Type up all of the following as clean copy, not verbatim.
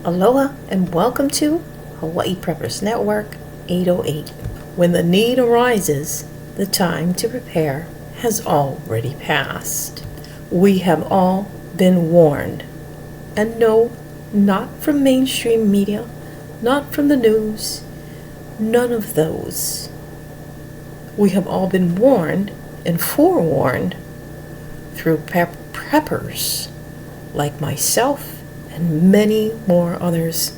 Aloha and welcome to Hawaii Preppers Network 808. When the need arises, the time to prepare has already passed. We have all been warned. And no, not from mainstream media, not from the news, none of those. We have all been warned and forewarned through preppers like myself and many more others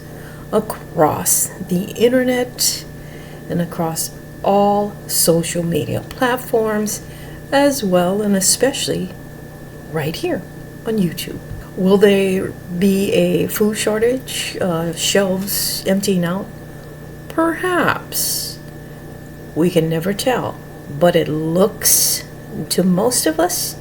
across the internet and across all social media platforms, as well and especially right here on YouTube. Will there be a food shortage, shelves emptying out? Perhaps. We can never tell, but it looks to most of us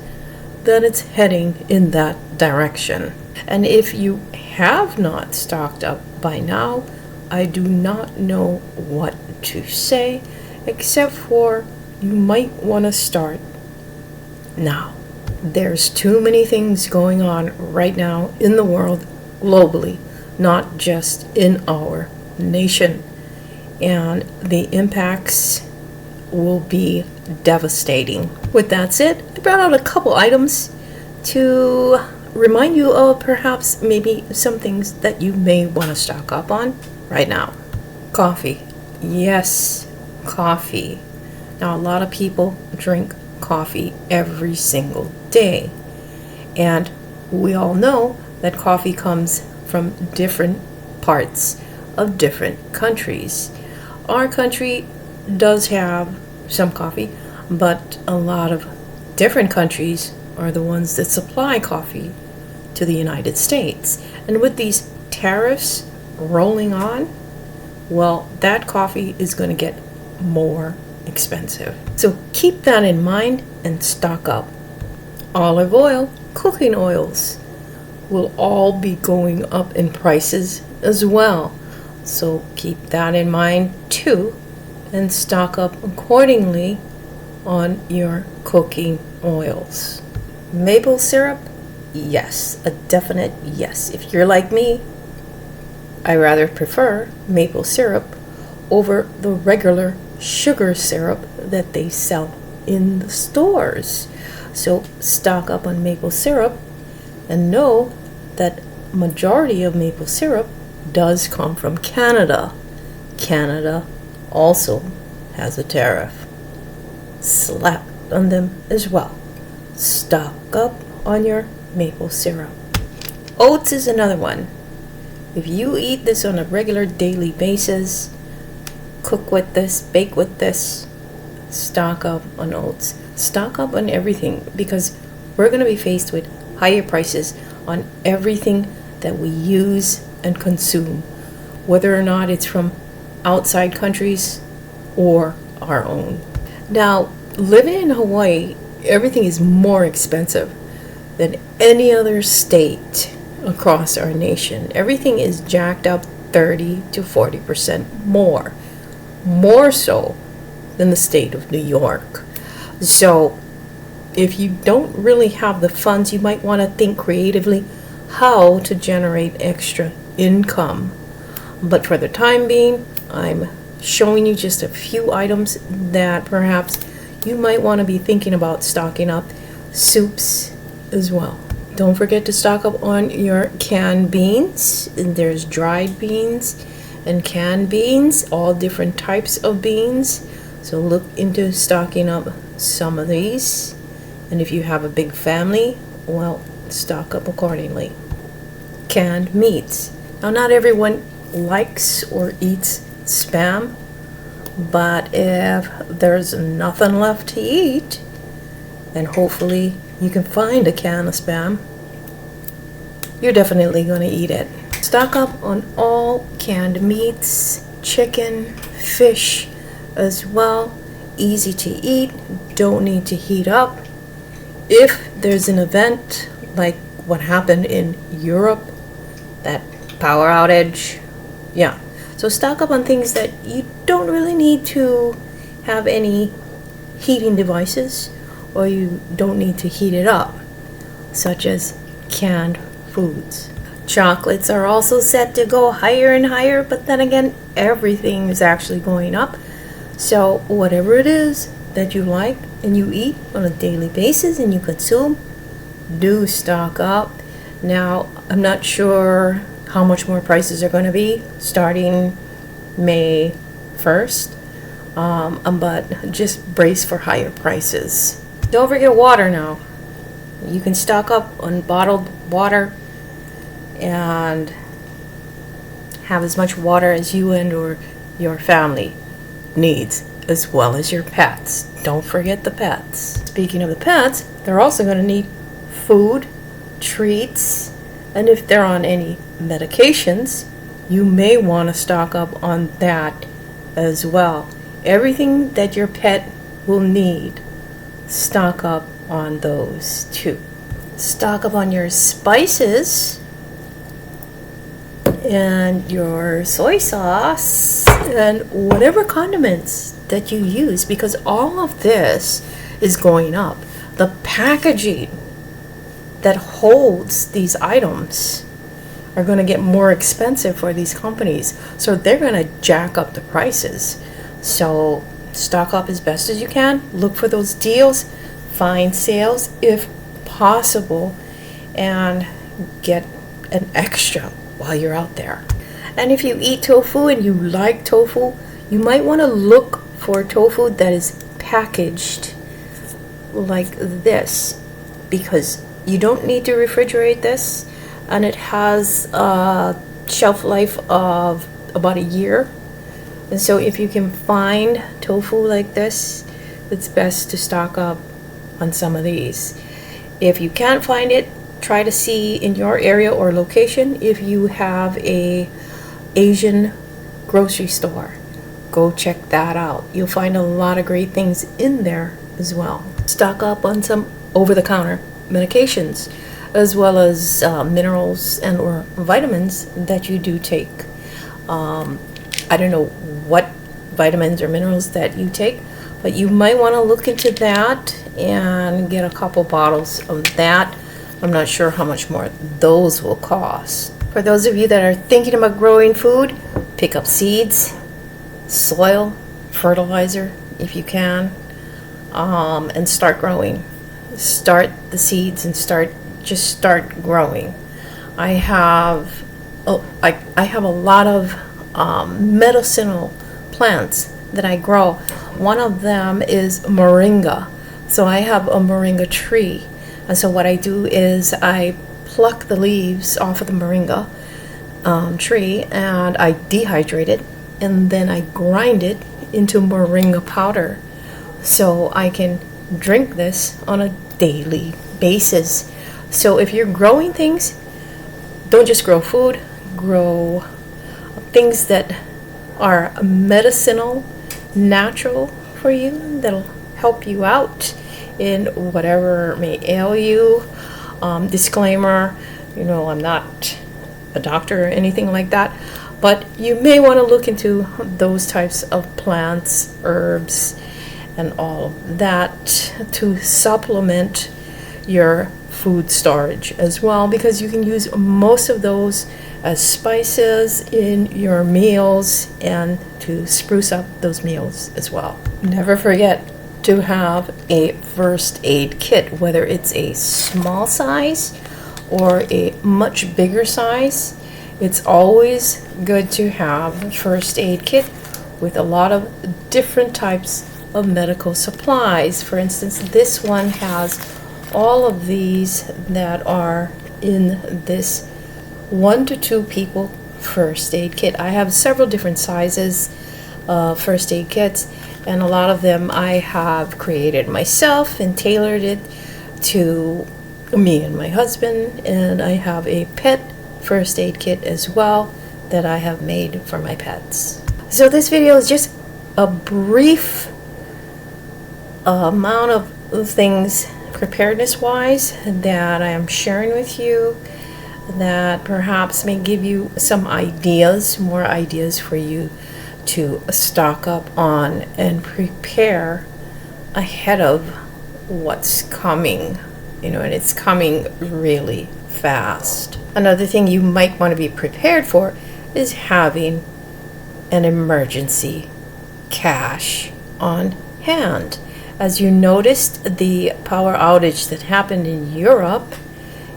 that it's heading in that direction. And if you have not stocked up by now, I do not know what to say, except for you might want to start now. There's too many things going on right now in the world, globally, not just in our nation. And the impacts will be devastating. With that said, I brought out a couple items to remind you of perhaps maybe some things that you may want to stock up on right now. Coffee. Yes, coffee. Now, a lot of people drink coffee every single day. And we all know that coffee comes from different parts of different countries. Our country does have some coffee, but a lot of different countries are the ones that supply coffee to the United States. And with these tariffs rolling on, well, that coffee is going to get more expensive. So keep that in mind and stock up. Olive oil, cooking oils will all be going up in prices as well. So keep that in mind too and stock up accordingly on your cooking oils. Maple syrup? Yes, a definite yes. If you're like me, I rather prefer maple syrup over the regular sugar syrup that they sell in the stores. So stock up on maple syrup and know that majority of maple syrup does come from Canada. Canada also has a tariff slapped on them as well. Stock up on your maple syrup. Oats is another one. If you eat this on a regular daily basis, cook with this, bake with this, stock up on oats. Stock up on everything, because we're going to be faced with higher prices on everything that we use and consume, whether or not it's from outside countries or our own. Now, living in Hawaii, everything is more expensive than any other state across our nation. Everything is jacked up 30 to 40% more so than the state of New York. So if you don't really have the funds, you might want to think creatively how to generate extra income. But for the time being, I'm showing you just a few items that perhaps you might want to be thinking about stocking up. Soups as well. Don't forget to stock up on your canned beans. And there's dried beans and canned beans, all different types of beans. So look into stocking up some of these. And if you have a big family, well, stock up accordingly. Canned meats. Now, not everyone likes or eats Spam, but if there's nothing left to eat, and hopefully you can find a can of Spam, you're definitely going to eat it. Stock up on all canned meats, chicken, fish as well. Easy to eat, don't need to heat up. If there's an event like what happened in Europe, that power outage, yeah. So stock up on things that you don't really need to have any heating devices, or you don't need to heat it up, such as canned foods. Chocolates are also set to go higher and higher, but then again, everything is actually going up. So whatever it is that you like and you eat on a daily basis and you consume, do stock up. Now, I'm not sure how much more prices are going to be starting May 1st, but just brace for higher prices. Don't forget water now. You can stock up on bottled water and have as much water as you and or your family needs, as well as your pets. Don't forget the pets. Speaking of the pets, they're also going to need food, treats, and if they're on any medications, you may want to stock up on that as well. Everything that your pet will need, stock up on those too. Stock up on your spices and your soy sauce and whatever condiments that you use, because all of this is going up. The packaging that holds these items are going to get more expensive for these companies, so they're going to jack up the prices. So stock up as best as you can. Look for those deals, find sales if possible, and get an extra while you're out there. And if you eat tofu and you like tofu, you might want to look for tofu that is packaged like this, because you don't need to refrigerate this, and it has a shelf life of about a year. And so if you can find tofu like this, it's best to stock up on some of these. If you can't find it, try to see in your area or location if you have a Asian grocery store. Go check that out. You'll find a lot of great things in there as well. Stock up on some over-the-counter medications, as well as minerals and or vitamins that you do take. I don't know what vitamins or minerals that you take, but you might want to look into that and get a couple bottles of that. I'm not sure how much more those will cost. For those of you that are thinking about growing food, pick up seeds, soil, fertilizer if you can, and start growing. Start the seeds and start growing. I have a lot of medicinal plants that I grow. One of them is moringa. So I have a moringa tree. And so what I do is I pluck the leaves off of the moringa tree and I dehydrate it, and then I grind it into moringa powder. So I can drink this on a daily basis. So if you're growing things, don't just grow food, grow things that are medicinal, natural for you, that'll help you out in whatever may ail you. Disclaimer, I'm not a doctor or anything like that, but you may want to look into those types of plants, herbs, and all of that to supplement your food storage as well, because you can use most of those as spices in your meals and to spruce up those meals as well. Never forget to have a first aid kit, whether it's a small size or a much bigger size. It's always good to have a first aid kit with a lot of different types of medical supplies. For instance, this one has all of these that are in this 1 to 2 people first aid kit. I have several different sizes of first aid kits, and a lot of them I have created myself and tailored it to me and my husband. And I have a pet first aid kit as well that I have made for my pets. So this video is just a brief amount of things preparedness wise that I am sharing with you, that perhaps may give you some ideas, more ideas for you to stock up on and prepare ahead of what's coming, and it's coming really fast. Another thing you might want to be prepared for is having an emergency cash on hand. As you noticed, the power outage that happened in Europe,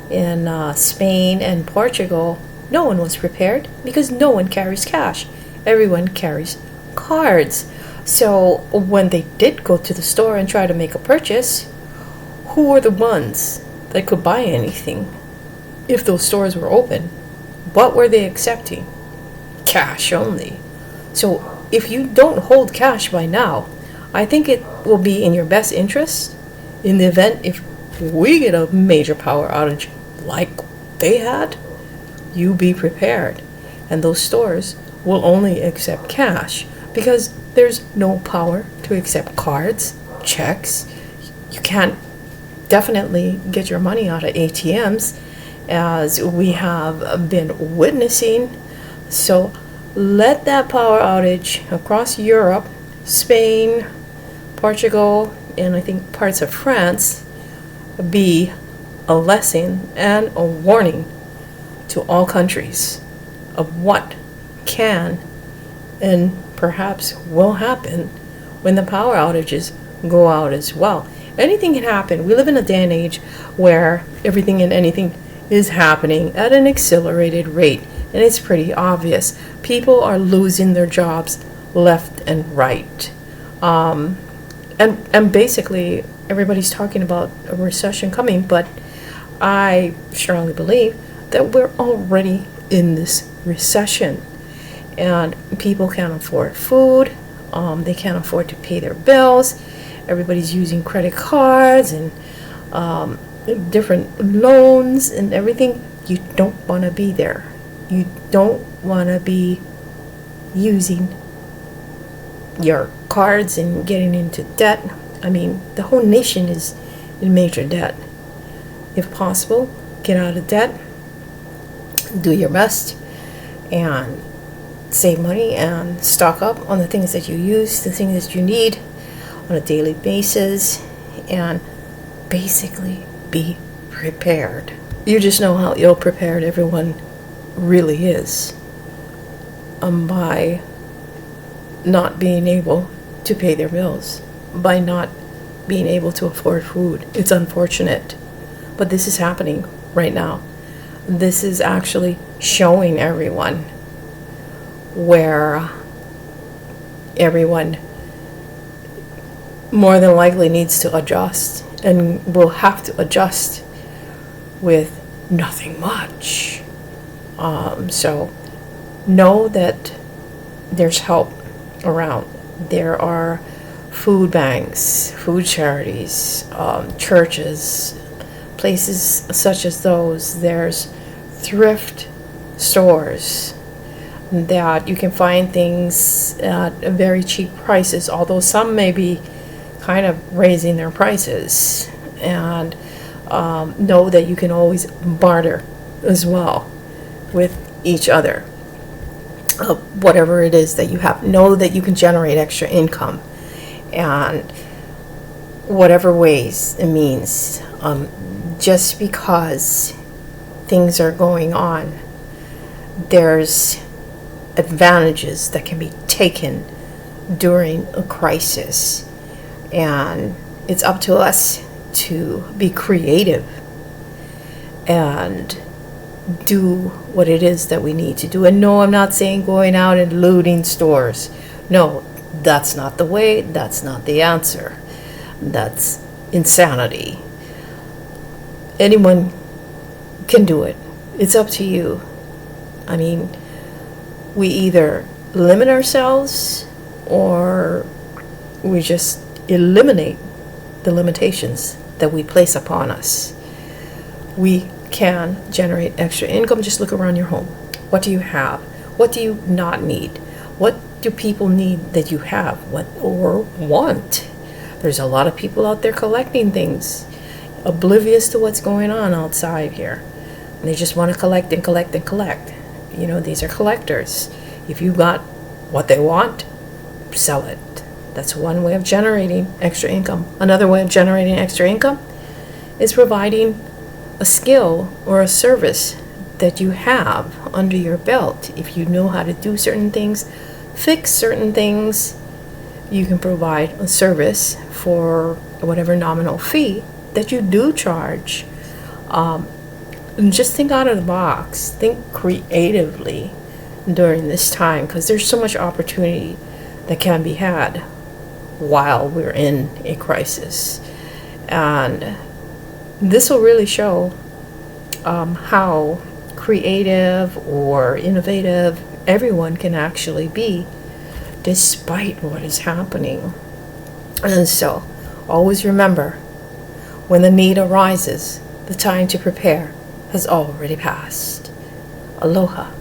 in Spain and Portugal, no one was prepared because no one carries cash. Everyone carries cards. So when they did go to the store and try to make a purchase, who were the ones that could buy anything? If those stores were open, what were they accepting? Cash only. So if you don't hold cash by now, I think it will be in your best interest, in the event if we get a major power outage like they had, you be prepared. And those stores will only accept cash because there's no power to accept cards, checks. You can't definitely get your money out of ATMs, as we have been witnessing. So let that power outage across Europe, Spain, Portugal, and I think parts of France be a lesson and a warning to all countries of what can and perhaps will happen when the power outages go out as well. Anything can happen. We live in a day and age where everything and anything is happening at an accelerated rate, and it's pretty obvious. People are losing their jobs left and right. And basically everybody's talking about a recession coming, but I strongly believe that we're already in this recession, and people can't afford food, they can't afford to pay their bills, everybody's using credit cards and different loans and everything. You don't want to be there. You don't want to be using your cards and getting into debt. I mean, the whole nation is in major debt. If possible, get out of debt, do your best, and save money and stock up on the things that you use, the things that you need on a daily basis, and basically be prepared. You just know how ill prepared everyone really is by not being able to pay their bills, by not being able to afford food. It's unfortunate, but this is happening right now. This is actually showing everyone where everyone more than likely needs to adjust, and will have to adjust with nothing much. So know that there's help around. There are food banks, food charities, churches, places such as those. There's thrift stores that you can find things at very cheap prices, although some may be kind of raising their prices. And know that you can always barter as well with each other. Whatever it is that you have, know that you can generate extra income, and whatever ways it means. Just because things are going on, there's advantages that can be taken during a crisis, and it's up to us to be creative and do what it is that we need to do. And no, I'm not saying going out and looting stores. No, that's not the way. That's not the answer. That's insanity. Anyone can do it. It's up to you. I mean, we either limit ourselves or we just eliminate the limitations that we place upon us. We can generate extra income. Just look around your home. What do you have? What do you not need? What do people need that you have, what or want? There's a lot of people out there collecting things, oblivious to what's going on outside here. And they just want to collect and collect and collect. You know, these are collectors. If you got what they want, sell it. That's one way of generating extra income. Another way of generating extra income is providing a skill or a service that you have under your belt. If you know how to do certain things, fix certain things, you can provide a service for whatever nominal fee that you do charge. And just think out of the box, think creatively during this time, because there's so much opportunity that can be had while we're in a crisis. And this will really show how creative or innovative everyone can actually be despite what is happening. And so always remember, when the need arises, the time to prepare has already passed. Aloha.